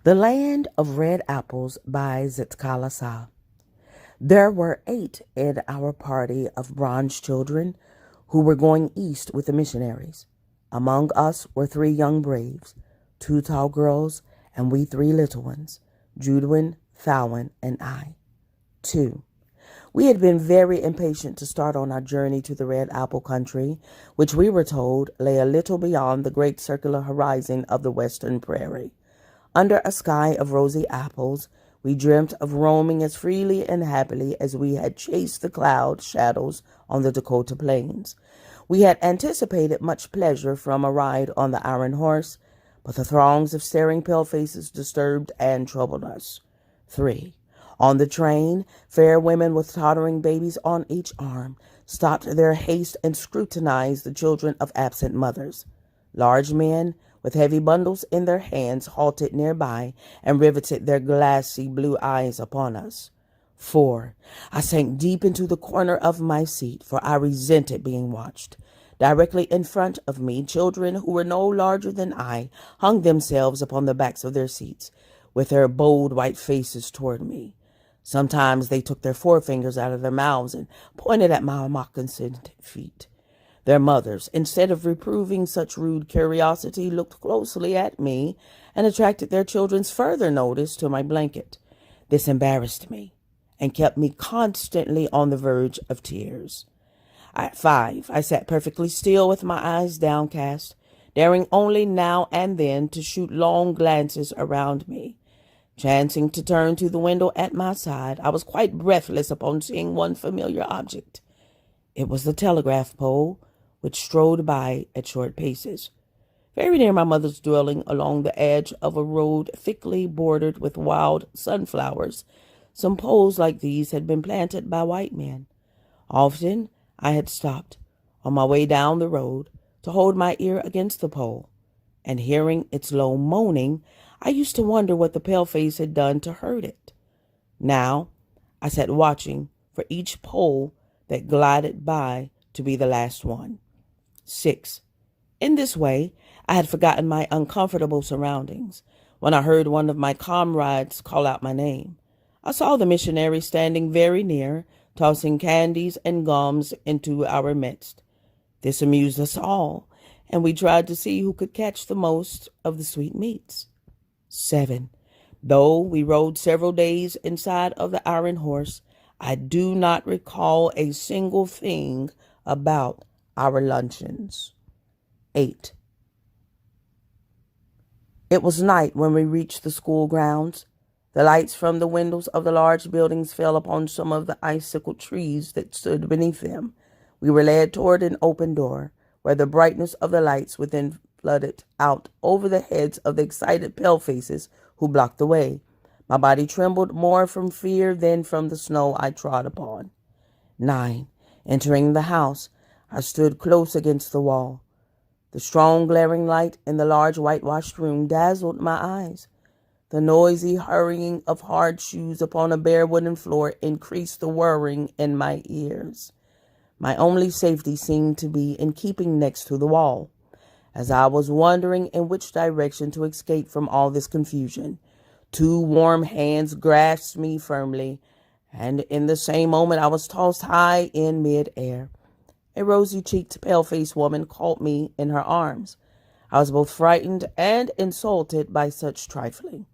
The Land of Red Apples by Zitkala-Sa. There were 8 in our party of bronze children who were going east with the missionaries. Among us were 3 young braves, 2 tall girls, and we 3 little ones, Judwin, Fallon, and I. 2. We had been very impatient to start on our journey to the Red Apple Country, which we were told lay a little beyond the great circular horizon of the western prairie. Under a sky of rosy apples, we dreamt of roaming as freely and happily as we had chased the cloud shadows on the Dakota plains. We had anticipated much pleasure from a ride on the iron horse, but the throngs of staring pale-faces disturbed and troubled us. 3. On the train, fair women with tottering babies on each arm stopped their haste and scrutinized the children of absent mothers. Large men, with heavy bundles in their hands, halted nearby and riveted their glassy blue eyes upon us. 4. I sank deep into the corner of my seat, for I resented being watched. Directly in front of me, children who were no larger than I hung themselves upon the backs of their seats, with their bold white faces toward me. Sometimes they took their forefingers out of their mouths and pointed at my moccasined feet. Their mothers, instead of reproving such rude curiosity, looked closely at me and attracted their children's further notice to my blanket. This embarrassed me and kept me constantly on the verge of tears. At 5, I sat perfectly still with my eyes downcast, daring only now and then to shoot long glances around me. Chancing to turn to the window at my side, I was quite breathless upon seeing one familiar object. It was the telegraph pole, which strode by at short paces. Very near my mother's dwelling, along the edge of a road thickly bordered with wild sunflowers, some poles like these had been planted by white men. Often I had stopped, on my way down the road, to hold my ear against the pole, and hearing its low moaning, I used to wonder what the paleface had done to hurt it. Now I sat watching for each pole that glided by to be the last one. 6. In this way, I had forgotten my uncomfortable surroundings when I heard one of my comrades call out my name. I saw the missionary standing very near, tossing candies and gums into our midst. This amused us all, and we tried to see who could catch the most of the sweetmeats. 7. Though we rode several days inside of the iron horse, I do not recall a single thing about our luncheons. 8. It was night when we reached the school grounds. The lights from the windows of the large buildings fell upon some of the icicle trees that stood beneath them. We were led toward an open door, where the brightness of the lights within flooded out over the heads of the excited palefaces who blocked the way. My body trembled more from fear than from the snow I trod upon. 9. Entering the house, I stood close against the wall. The strong glaring light in the large whitewashed room dazzled my eyes. The noisy hurrying of hard shoes upon a bare wooden floor increased the whirring in my ears. My only safety seemed to be in keeping next to the wall. As I was wondering in which direction to escape from all this confusion, 2 warm hands grasped me firmly, and in the same moment I was tossed high in mid-air. A rosy-cheeked, pale-faced woman caught me in her arms. I was both frightened and insulted by such trifling.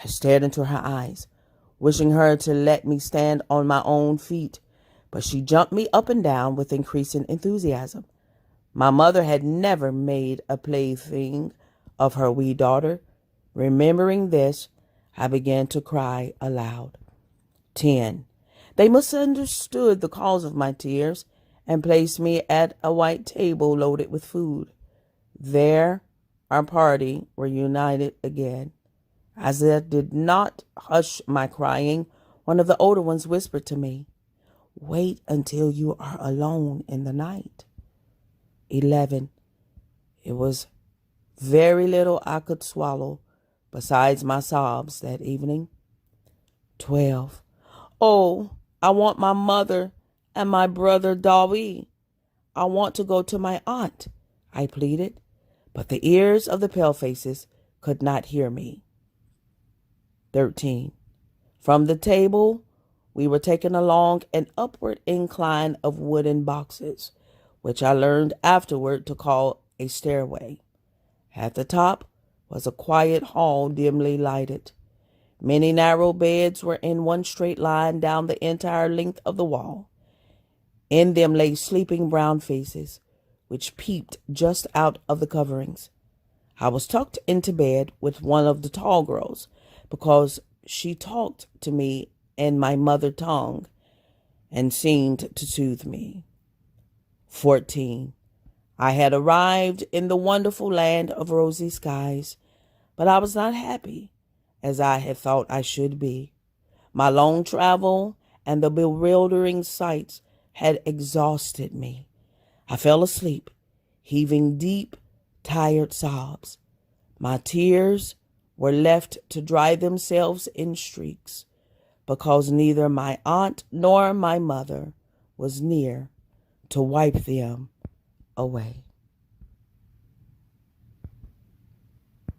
I stared into her eyes, wishing her to let me stand on my own feet, but she jumped me up and down with increasing enthusiasm. My mother had never made a plaything of her wee daughter. Remembering this, I began to cry aloud. 10. They misunderstood the cause of my tears and placed me at a white table loaded with food. There, our party were united again. As I did not hush my crying, one of the older ones whispered to me, "Wait until you are alone in the night." 11. It was very little I could swallow besides my sobs that evening. 12. Oh, I want my mother and my brother Dawi. I want to go to my aunt, I pleaded, but the ears of the palefaces could not hear me. 13. From the table, we were taken along an upward incline of wooden boxes, which I learned afterward to call a stairway. At the top was a quiet hall dimly lighted. Many narrow beds were in one straight line down the entire length of the wall. In them lay sleeping brown faces, which peeped just out of the coverings. I was tucked into bed with one of the tall girls because she talked to me in my mother tongue and seemed to soothe me. 14. I had arrived in the wonderful land of rosy skies, but I was not happy as I had thought I should be. My long travel and the bewildering sights had exhausted me. I fell asleep, heaving deep, tired sobs. My tears were left to dry themselves in streaks because neither my aunt nor my mother was near to wipe them away.